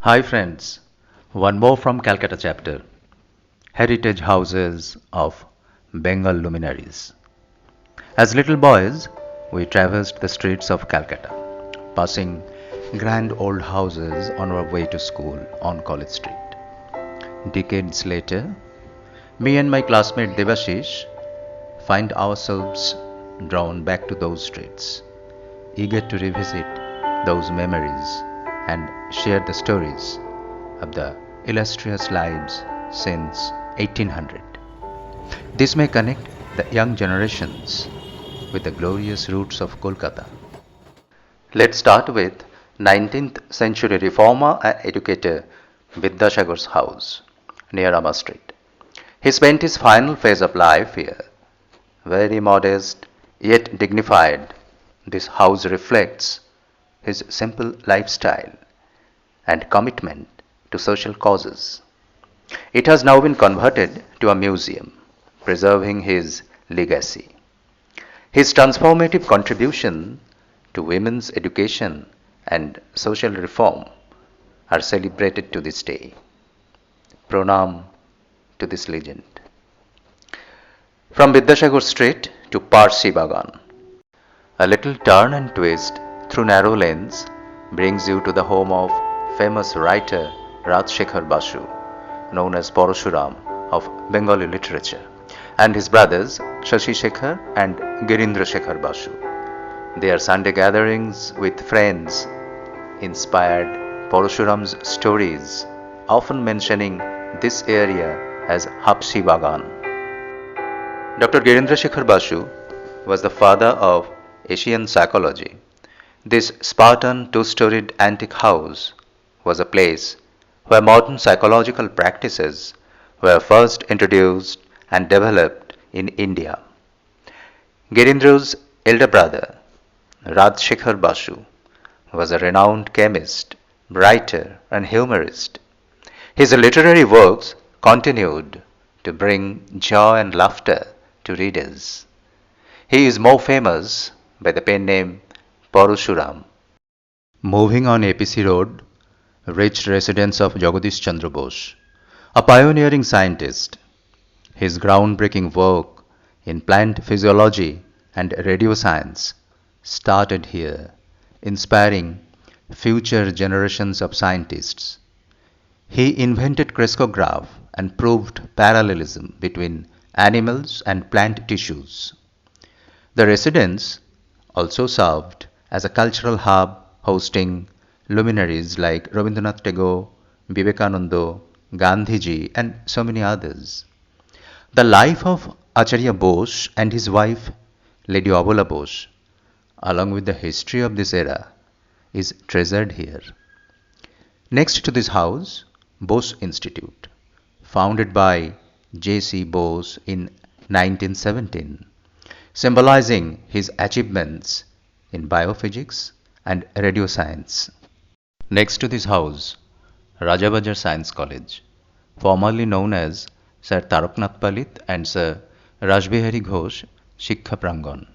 Hi friends, one more from Calcutta chapter, Heritage Houses of Bengal Luminaries. As little boys, we traversed the streets of Calcutta, passing grand old houses on our way to school on College Street. Decades later, me and my classmate Devashish find ourselves drawn back to those streets, eager to revisit those memories and share the stories of the illustrious lives since 1800. This may connect the young generations with the glorious roots of Kolkata. Let's start with 19th century reformer and educator Vidyasagar's house near Rama Street. He spent his final phase of life here. Very modest yet dignified, this house reflects his simple lifestyle and commitment to social causes. It has now been converted to a museum, preserving his legacy. His transformative contribution to women's education and social reform are celebrated to this day. Pranam to this legend. From Vidyasagar Street to Parsi Bagan, a little turn and twist through narrow lanes brings you to the home of famous writer Rajshekhar Basu, known as Parasuram of Bengali literature, and his brothers Shashi Shekhar and Girindra Shekhar Basu. Their Sunday gatherings with friends inspired Parasuram's stories, often mentioning this area as Hapsi Bagan. Dr. Girindra Shekhar Basu was the father of Asian psychology. This Spartan two-storied antique house was a place where modern psychological practices were first introduced and developed in India. Girindra's elder brother, Rajshekhar Basu, was a renowned chemist, writer, and humorist. His literary works continued to bring joy and laughter to readers. He is more famous by the pen name Parasuram. Moving on APC Road, reached residence of Jagadish Chandra Bose, a pioneering scientist. His groundbreaking work in plant physiology and radio science started here, inspiring future generations of scientists. He invented crystallograph and proved parallelism between animals and plant tissues. The residence also served as a cultural hub hosting luminaries like Rabindranath Tagore, Vivekananda, Gandhiji, and so many others. The life of Acharya Bose and his wife, Lady Abula Bose, along with the history of this era, is treasured here. Next to this house, Bose Institute, founded by J.C. Bose in 1917, symbolizing his achievements in biophysics and radio science. Next to this house, Rajabajar Science College, formerly known as Sir Taraknath Palit and Sir Rajbihari Ghosh Shiksha Prangan,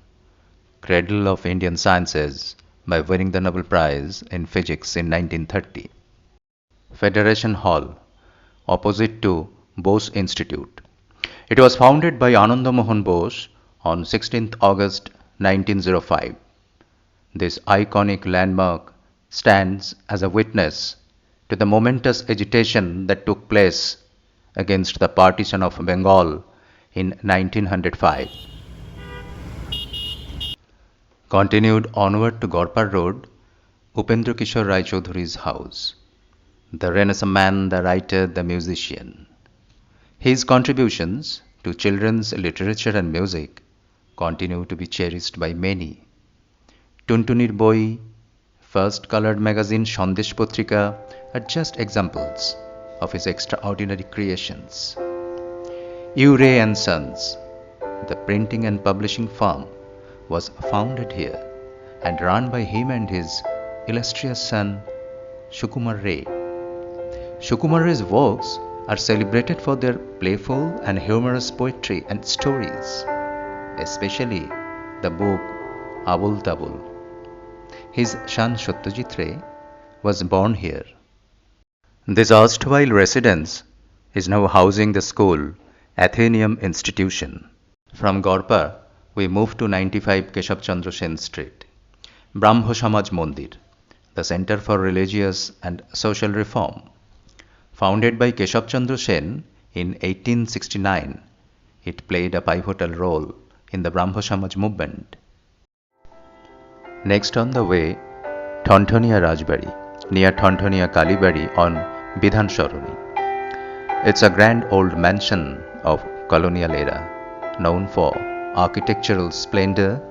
cradle of Indian sciences by winning the Nobel Prize in Physics in 1930. Federation Hall, opposite to Bose Institute. It was founded by Ananda Mohan Bose on 16th August 1905. This iconic landmark stands as a witness to the momentous agitation that took place against the partition of Bengal in 1905. Continued onward to Gorpar Road, Upendrakishore Rai Chaudhury's house. The Renaissance man, the writer, the musician. His contributions to children's literature and music continue to be cherished by many. Tuntunir Boi, first colored magazine Sandesh Potrika are just examples of his extraordinary creations. Ure and Sons, the printing and publishing firm, was founded here and run by him and his illustrious son Shukumar Ray. Shukumar Ray's works are celebrated for their playful and humorous poetry and stories, especially the book Abul Tabul. His son Satyajit Ray was born here. This erstwhile residence is now housing the school Athenaeum Institution. From Gorpa, we move to 95 Keshav Chandra Sen Street, Brahmo Samaj Mandir, the Center for Religious and Social Reform. Founded by Keshav Chandra Sen in 1869, it played a pivotal role in the Brahmo Samaj movement. Next on the way, Thanthania Rajbari, near Thanthania Kalibari on Bidhan Saroni. It's a grand old mansion of colonial era, known for architectural splendor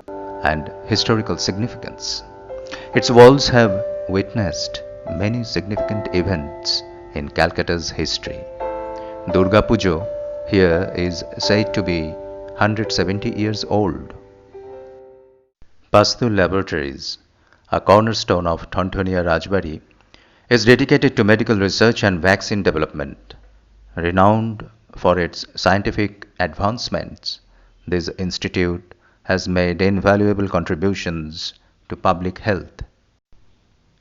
and historical significance. Its walls have witnessed many significant events in Calcutta's history. Durga Pujo here is said to be 170 years old. Pastul Laboratories, a cornerstone of Thanthania Rajbari, is dedicated to medical research and vaccine development. Renowned for its scientific advancements, this institute has made invaluable contributions to public health.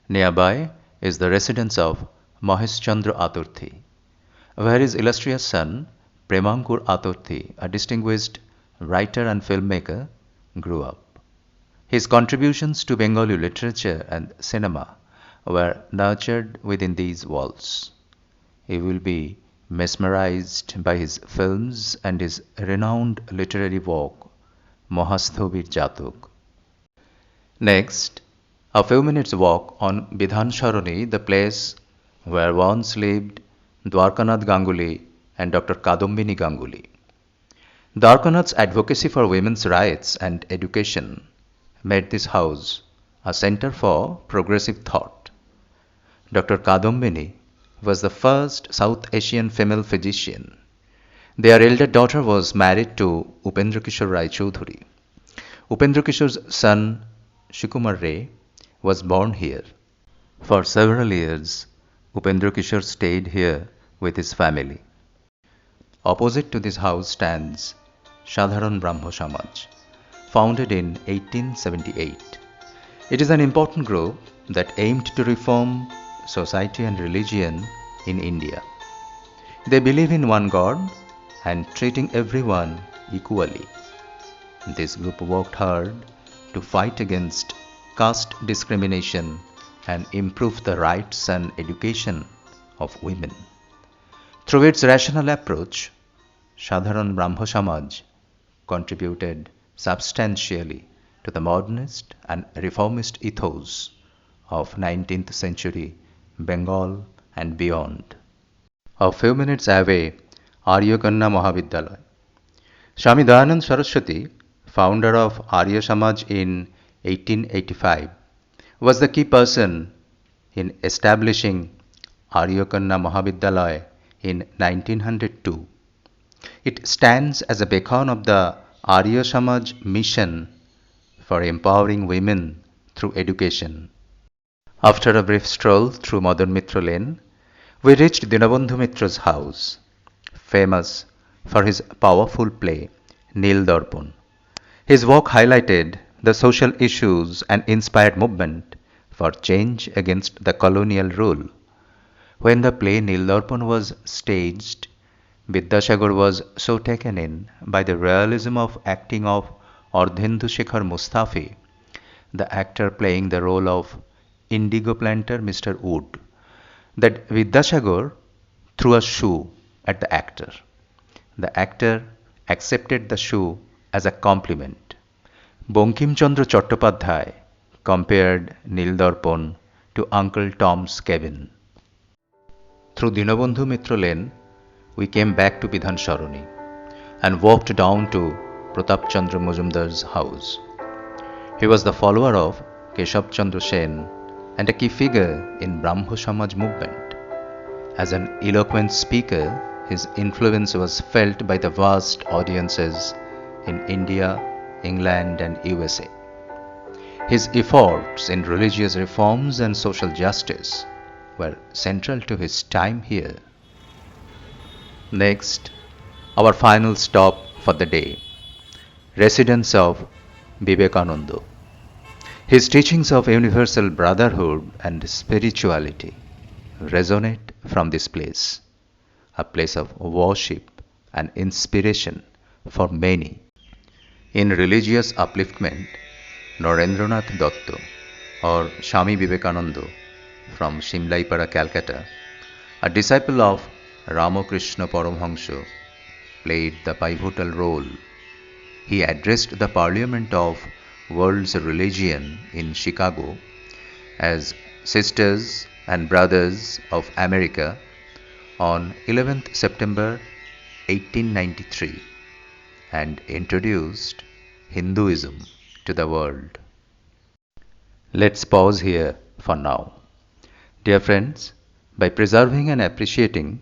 Nearby is the residence of Mahesh Chandra Aturthi, where his illustrious son Premankur Aturthi, a distinguished writer and filmmaker, grew up. His contributions to Bengali literature and cinema were nurtured within these walls. You will be mesmerized by his films and his renowned literary work, Mohasthovir Jatok. Next, a few minutes' walk on Bidhan Saroni, the place where once lived Dwarkanath Ganguly and Dr. Kadambini Ganguly. Dwarkanath's advocacy for women's rights and education made this house a center for progressive thought. Dr. Kadambini was the first South Asian female physician. Their elder daughter was married to Upendrakishore Rai Choudhury. Upendrakishore's son Shikumar Ray was born here. For several years, Upendrakishore stayed here with his family. Opposite to this house stands Sadharan Brahmo Samaj, founded in 1878. It is an important group that aimed to reform society and religion in India. They believe in one God and treating everyone equally. This group worked hard to fight against caste discrimination and improve the rights and education of women. Through its rational approach, Sadharan Brahmo Samaj contributed substantially to the modernist and reformist ethos of 19th century Bengal and beyond. A few minutes away, Aryakanna Mahavidyalaya. Swami Dayanand Saraswati, founder of Arya Samaj in 1885, was the key person in establishing Aryakanna Mahavidyalaya in 1902. It stands as a beacon of the Arya Samaj mission for empowering women through education. After a brief stroll through Madan Mitra Lane, we reached Dinabandhu Mitra's house, famous for his powerful play Nil Darpan. His work highlighted the social issues and inspired movement for change against the colonial rule. When the play Nil Darpan was staged, Vidyasagar was so taken in by the realism of acting of Ardhendu Shekhar Mustafi, the actor playing the role of indigo planter Mr. Wood, that Vidyasagar threw a shoe at the actor. The actor accepted the shoe as a compliment. Bankim Chandra Chattopadhyay compared Nil Darpan to Uncle Tom's Cabin. Through Dinabandhu Mitra Lane, we came back to Bidhan Saroni and walked down to Pratap Chandra Majumdar's house. He was the follower of Keshav Chandra Sen and a key figure in Brahmo Samaj movement. As an eloquent speaker, his influence was felt by the vast audiences in India, England and USA. His efforts in religious reforms and social justice were central to his time here. Next, our final stop for the day, residence of Vivekananda. His teachings of universal brotherhood and spirituality resonate from this place, a place of worship and inspiration for many. In religious upliftment, Narendranath Dotto or Swami Vivekananda from Shimlaipara, Calcutta, a disciple of Ramakrishna Paramhansa, played the pivotal role. He addressed the Parliament of World's Religion in Chicago as Sisters and Brothers of America on 11th September 1893 and introduced Hinduism to the world. Let's pause here for now. Dear friends, by preserving and appreciating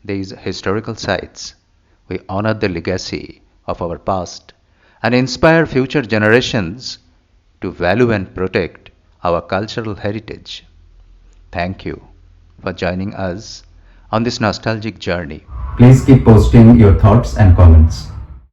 these historical sites, we honor the legacy of our past and inspire future generations to value and protect our cultural heritage. Thank you for joining us on this nostalgic journey. Please keep posting your thoughts and comments.